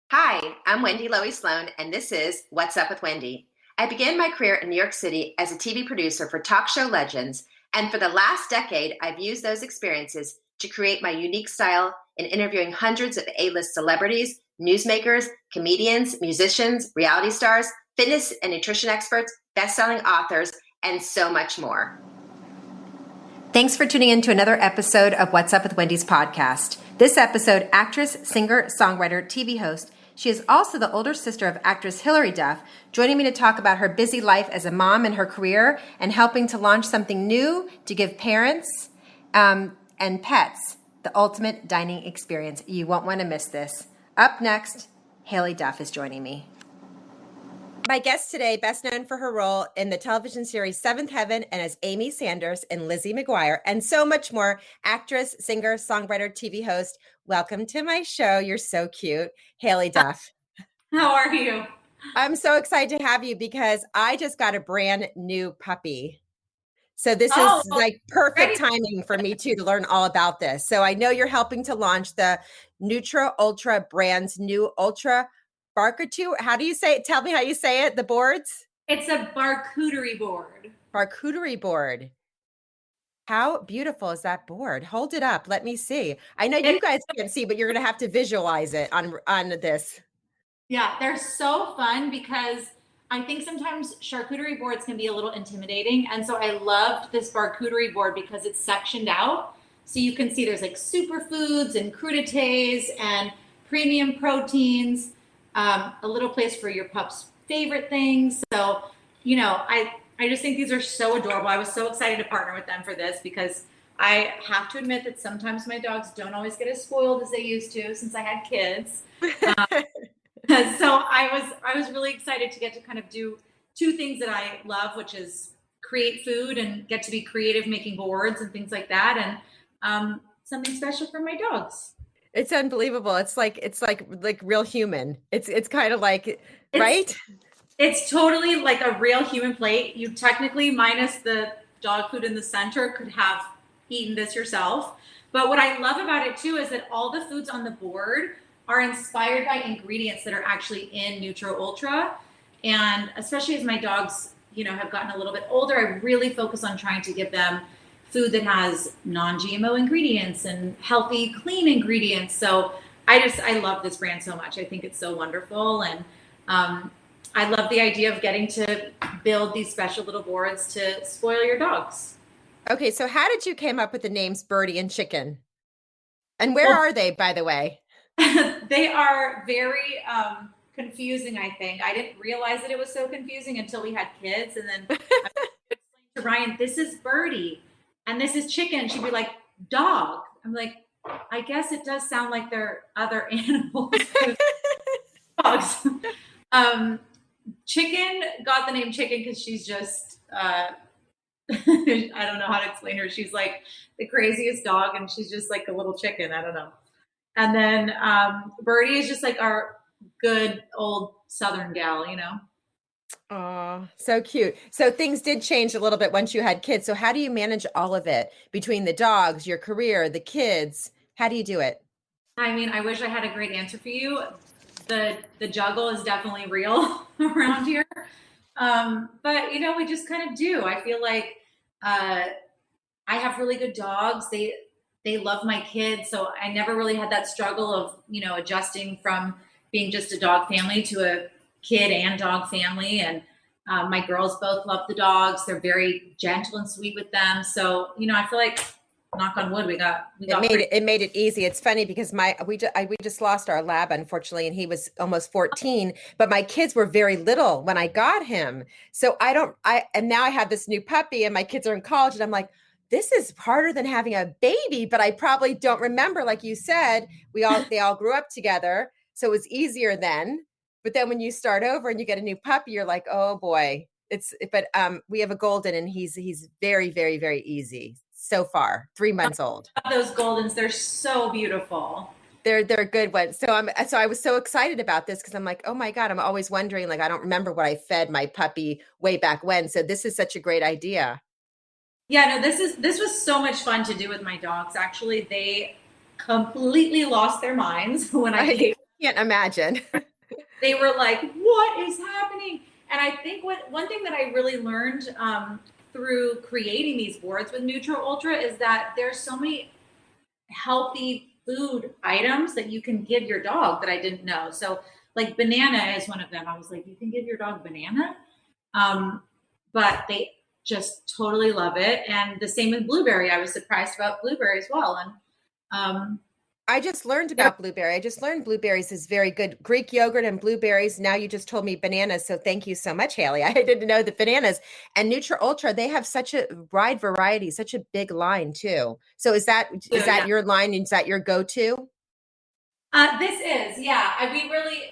Hi, I'm Wendy Lowy Sloan, and this is What's Up with Wendy. I began my career in New York City as a TV producer for talk show legends, and for the last decade, I've used those experiences to create my unique style in interviewing hundreds of A-list celebrities, newsmakers, comedians, musicians, reality stars, fitness and nutrition experts, best-selling authors, and so much more. Thanks for tuning in to another episode of What's Up with Wendy's podcast. This episode, actress, singer, songwriter, TV host. She is also the older sister of actress Hilary Duff, joining me to talk about her busy life as a mom and her career and helping to launch something new to give parents and pets the ultimate dining experience. You won't want to miss this. Up next, Haylie Duff is joining me. My guest today, best known for her role in the television series Seventh Heaven and as Amy Sanders in Lizzie McGuire, and so much more, actress, singer, songwriter, TV host. Welcome to my show. You're so cute, Haylie Duff. How are you? I'm so excited to have you because I just got a brand new puppy. So this is like perfect timing for me too to learn all about this. So I know you're helping to launch the NUTRO ULTRA brand's new Ultra Barkuterie. How do you say it? Tell me how you say it. The boards? It's a Barkuterie board. Barkuterie board. How beautiful is that board? Hold it up. Let me see. I know you guys can't see, but you're going to have to visualize it on this. Yeah, they're so fun because I think sometimes charcuterie boards can be a little intimidating. And so I loved this Barkuterie board because it's sectioned out. So you can see there's like superfoods and crudités and premium proteins. A little place for your pup's favorite things. So, I just think these are so adorable. I was so excited to partner with them for this because I have to admit that sometimes my dogs don't always get as spoiled as they used to since I had kids. So I was really excited to get to kind of do two things that I love, which is create food and get to be creative making boards and things like that. And something special for my dogs. It's unbelievable. It's like real human. It's kind of like, right? It's totally like a real human plate. You technically, minus the dog food in the center, could have eaten this yourself. But what I love about it too is that all the foods on the board are inspired by ingredients that are actually in NUTRO ULTRA. And especially as my dogs, have gotten a little bit older, I really focus on trying to give them food that has non-GMO ingredients and healthy, clean ingredients. So I love this brand so much. I think it's so wonderful. And I love the idea of getting to build these special little boards to spoil your dogs. Okay, so how did you come up with the names Birdie and Chicken? And where are they, by the way? They are very confusing, I think. I didn't realize that it was so confusing until we had kids. And then I explained to Ryan, this is Birdie. And this is Chicken. She'd be like, dog. I'm like, I guess it does sound like they're other animals. Dogs. Chicken got the name Chicken because she's just, I don't know how to explain her. She's like the craziest dog and she's just like a little chicken. I don't know. And then Birdie is just like our good old Southern gal, Oh, so cute. So things did change a little bit once you had kids. So how do you manage all of it between the dogs, your career, the kids? How do you do it? I mean, I wish I had a great answer for you. The juggle is definitely real around here. But we just kind of do. I feel like I have really good dogs. They love my kids. So I never really had that struggle of, adjusting from being just a dog family to a kid and dog family. And my girls both love the dogs. They're very gentle and sweet with them. So, I feel like, knock on wood, it made it easy. It's funny because we just lost our lab, unfortunately, and he was almost 14, but my kids were very little when I got him. So and now I have this new puppy and my kids are in college and I'm like, this is harder than having a baby, but I probably don't remember. Like you said, they all grew up together. So it was easier then. But then when you start over and you get a new puppy, you're like, oh boy, but we have a golden and he's very, very, very easy so far, 3 months old. Those Goldens, they're so beautiful. They're good ones. So I was so excited about this because I'm like, oh my God, I'm always wondering, like, I don't remember what I fed my puppy way back when. So this is such a great idea. Yeah, no, this was so much fun to do with my dogs. Actually, they completely lost their minds when I gave Can't imagine. They were like, what is happening? And I think one thing that I really learned through creating these boards with NUTRO ULTRA is that there's so many healthy food items that you can give your dog that I didn't know. So like banana is one of them. I was like, you can give your dog banana? But they just totally love it. And the same with blueberry. I was surprised about blueberry as well. And I just learned about blueberry. I just learned blueberries is very good. Greek yogurt and blueberries. Now you just told me bananas. So thank you so much, Haley. I didn't know the bananas. And Nutra Ultra, they have such a wide variety, such a big line too. So is that your line? Is that your go-to? This is, yeah. We really,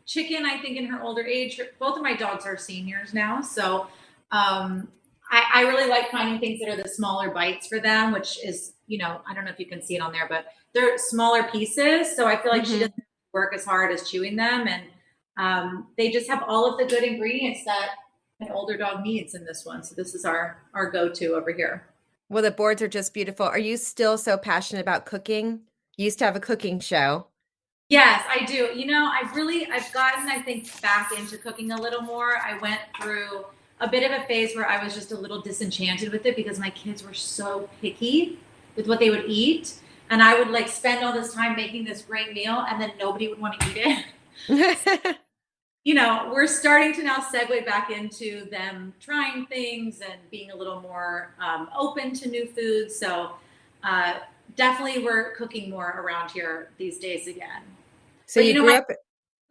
Chicken, I think in her older age, both of my dogs are seniors now. So I really like finding things that are the smaller bites for them, which is, I don't know if you can see it on there, but they're smaller pieces. So I feel like she doesn't work as hard as chewing them. And they just have all of the good ingredients that an older dog needs in this one. So this is our go-to over here. Well, the boards are just beautiful. Are you still so passionate about cooking? You used to have a cooking show. Yes, I do. I've gotten, I think, back into cooking a little more. I went through a bit of a phase where I was just a little disenchanted with it because my kids were so picky with what they would eat. And I would like spend all this time making this great meal and then nobody would want to eat it. We're starting to now segue back into them trying things and being a little more open to new foods. So definitely we're cooking more around here these days again. So you grew up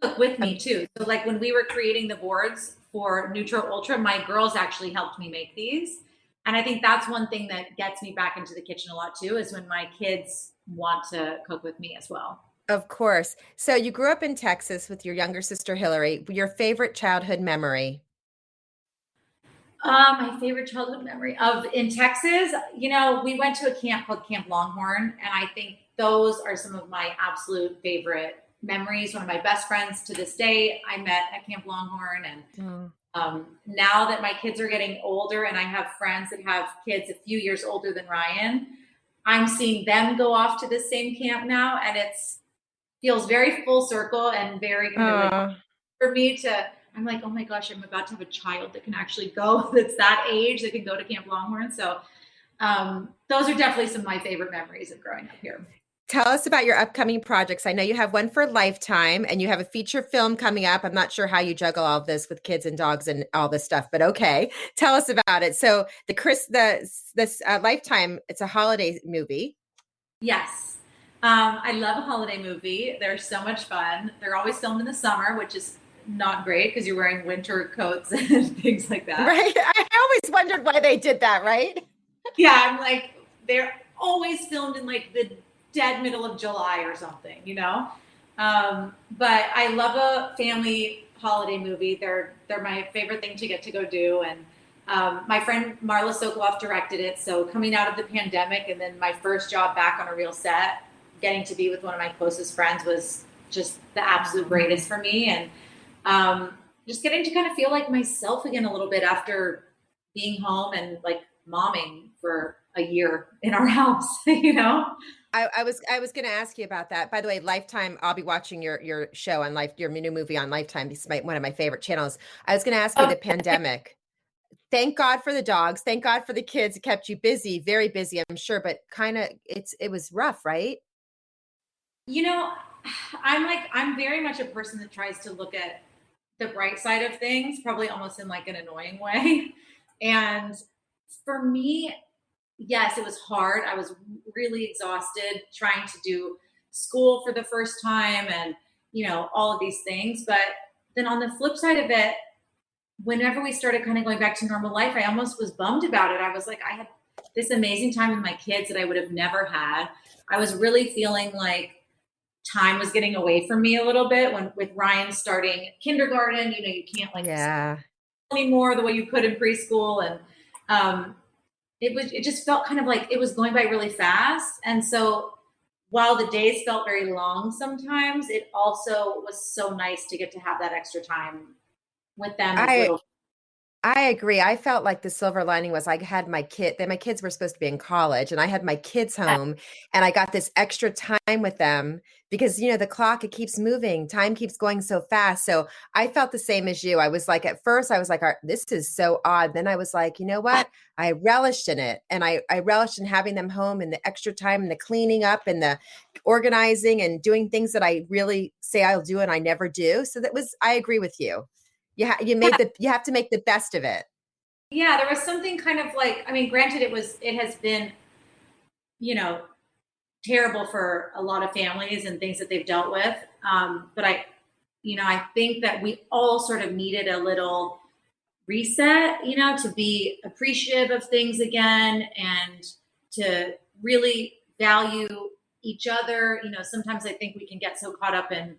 cook with me too. So like when we were creating the boards for NUTRO ULTRA, my girls actually helped me make these. And I think that's one thing that gets me back into the kitchen a lot too, is when my kids want to cook with me as well. Of course. So you grew up in Texas with your younger sister, Hilary. Your favorite childhood memory? My favorite childhood memory in Texas, we went to a camp called Camp Longhorn. And I think those are some of my absolute favorite memories. One of my best friends to this day, I met at Camp Longhorn. And now that my kids are getting older and I have friends that have kids a few years older than Ryan, I'm seeing them go off to the same camp now. And feels very full circle and very kind of like for me I'm like, oh my gosh, I'm about to have a child that can actually go, that's that age, that can go to Camp Longhorn. So those are definitely some of my favorite memories of growing up here. Tell us about your upcoming projects. I know you have one for Lifetime and you have a feature film coming up. I'm not sure how you juggle all of this with kids and dogs and all this stuff, but okay. Tell us about it. So this Lifetime, it's a holiday movie. Yes. I love a holiday movie. They're so much fun. They're always filmed in the summer, which is not great because you're wearing winter coats and things like that. Right. I always wondered why they did that, right? Yeah. I'm like, they're always filmed in like the dead middle of July or something, but I love a family holiday movie. They're my favorite thing to get to go do. And my friend Marla Sokoloff directed it. So coming out of the pandemic and then my first job back on a real set, getting to be with one of my closest friends was just the absolute greatest for me. And just getting to kind of feel like myself again a little bit after being home and like momming for a year in our house, I was going to ask you about that. By the way, Lifetime, I'll be watching your show on your new movie on Lifetime. This is one of my favorite channels. I was going to ask you the pandemic. Thank God for the dogs. Thank God for the kids. It kept you busy, very busy, I'm sure, but it was rough, right? I'm very much a person that tries to look at the bright side of things, probably almost in like an annoying way. And for me, yes, it was hard. I was really exhausted trying to do school for the first time and, all of these things. But then on the flip side of it, whenever we started kind of going back to normal life, I almost was bummed about it. I was like, I had this amazing time with my kids that I would have never had. I was really feeling like time was getting away from me a little bit with Ryan starting kindergarten. You can't anymore the way you could in preschool. And it just felt kind of like it was going by really fast. And so while the days felt very long sometimes, it also was so nice to get to have that extra time with them. I agree. I felt like the silver lining was I had my kids were supposed to be in college and I had my kids home and I got this extra time with them because, the clock, it keeps moving. Time keeps going so fast. So I felt the same as you. I was like, at first I was like, this is so odd. Then I was like, you know what? I relished in it. And I relished in having them home and the extra time and the cleaning up and the organizing and doing things that I really say I'll do and I never do. So I agree with you. You have to make the best of it. Yeah, there was something kind of like, I mean, granted it has been, terrible for a lot of families and things that they've dealt with. But I think that we all sort of needed a little reset, to be appreciative of things again and to really value each other. Sometimes I think we can get so caught up in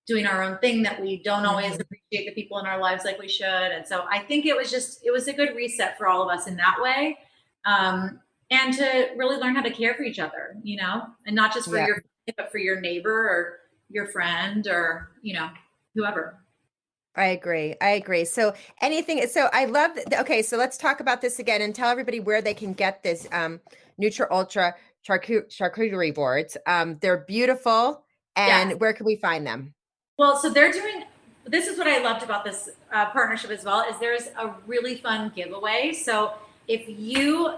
doing our own thing that we don't always appreciate the people in our lives like we should. And so I think it was a good reset for all of us in that way. And to really learn how to care for each other, and not just for your family, but for your neighbor or your friend or, whoever. I agree. So I love, okay, so let's talk about this again and tell everybody where they can get this NUTRO ULTRA charcuterie boards. They're beautiful. And where can we find them? Well, so this is what I loved about this partnership as well, is there's a really fun giveaway. So if you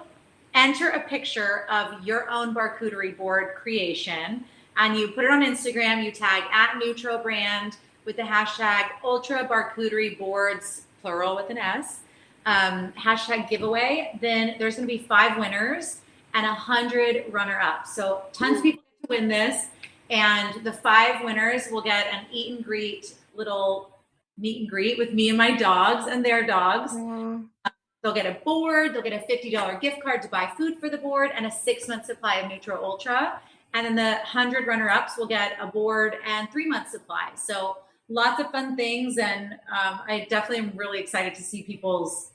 enter a picture of your own barkuterie board creation and you put it on Instagram, you tag @NUTRO brand with the hashtag ULTRA Barkuterie Boards, plural with an S, hashtag giveaway, then there's going to be 5 winners and 100 runner-ups. So tons of people get to win this. And the 5 winners will get an little meet and greet with me and my dogs and their dogs. They'll get a board, they'll get a $50 gift card to buy food for the board and a 6-month supply of NUTRO ULTRA. And then the 100 runner-ups will get a board and 3-month supply. So lots of fun things. And I definitely am really excited to see people's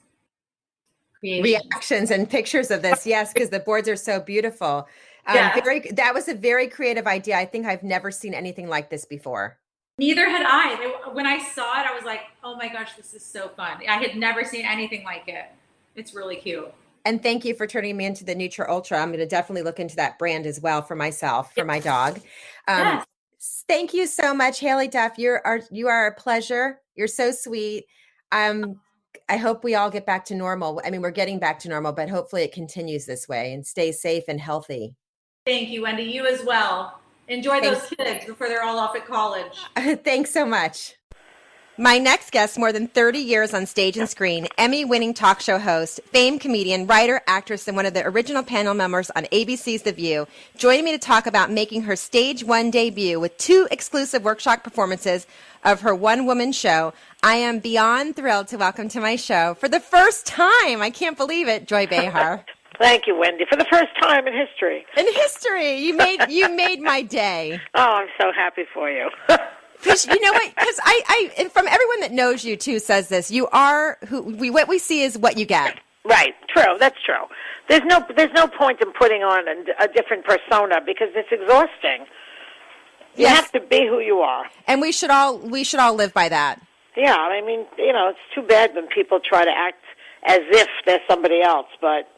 reactions and pictures of this. Yes, because the boards are so beautiful. That was a very creative idea. I think I've never seen anything like this before. Neither had I. When I saw it, I was like, oh my gosh, this is so fun. I had never seen anything like it. It's really cute. And thank you for turning me into the NUTRO ULTRA. I'm going to definitely look into that brand as well for myself, for my dog. Yes. Thank you so much, Haylie Duff. You are a pleasure. You're so sweet. I hope we all get back to normal. I mean, we're getting back to normal, but hopefully it continues this way and stay safe and healthy. Thank you, Wendy. You as well. Enjoy those kids before they're all off at college. Thanks so much. My next guest, more than 30 years on stage and screen, Emmy-winning talk show host, famed comedian, writer, actress, and one of the original panel members on ABC's The View, joined me to talk about making her stage 1 debut with 2 exclusive workshop performances of her one-woman show. I am beyond thrilled to welcome to my show, for the first time, I can't believe it, Joy Behar. Thank you, Wendy. For the first time in history. In history, you made my day. Oh, I'm so happy for you. Because you know what? Because I from everyone that knows you too says this. You are what we see is what you get. Right. True. That's true. There's no point in putting on a different persona because it's exhausting. You have to be who you are. And we should all live by that. Yeah. I mean, it's too bad when people try to act as if they're somebody else, but.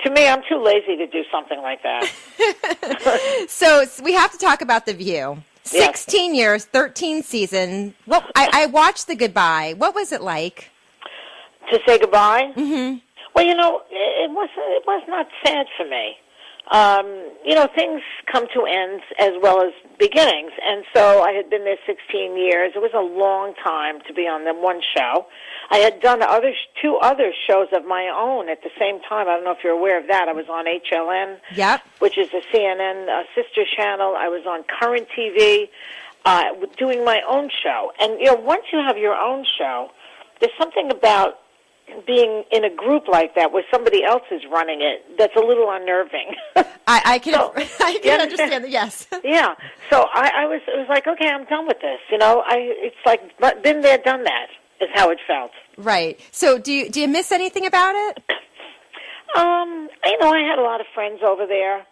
To me, I'm too lazy to do something like that. So we have to talk about The View. 16 years, 13 seasons. Well, I watched The Goodbye. What was it like? To say goodbye? Mm-hmm. Well, it was not sad for me. Things come to ends as well as beginnings. And so I had been there 16 years. It was a long time to be on the one show. I had done 2 other shows of my own at the same time. I don't know if you're aware of that. I was on HLN, which is a CNN sister channel. I was on Current TV doing my own show. And, once you have your own show, there's something about being in a group like that where somebody else is running it that's a little unnerving. I can understand that, yes. Yeah. So it was like, okay, I'm done with this. It's like been there, done that is how it felt. Right. So do you miss anything about it? I had a lot of friends over there,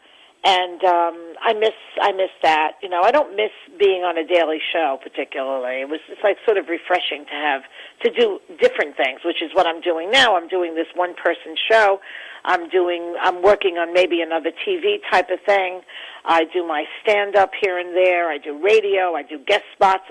And I miss that. You know, I don't miss being on a daily show particularly. It's like sort of refreshing to do different things, which is what I'm doing now. I'm doing this one-person show. I'm working on maybe another TV type of thing. I do my stand-up here and there. I do radio. I do guest spots.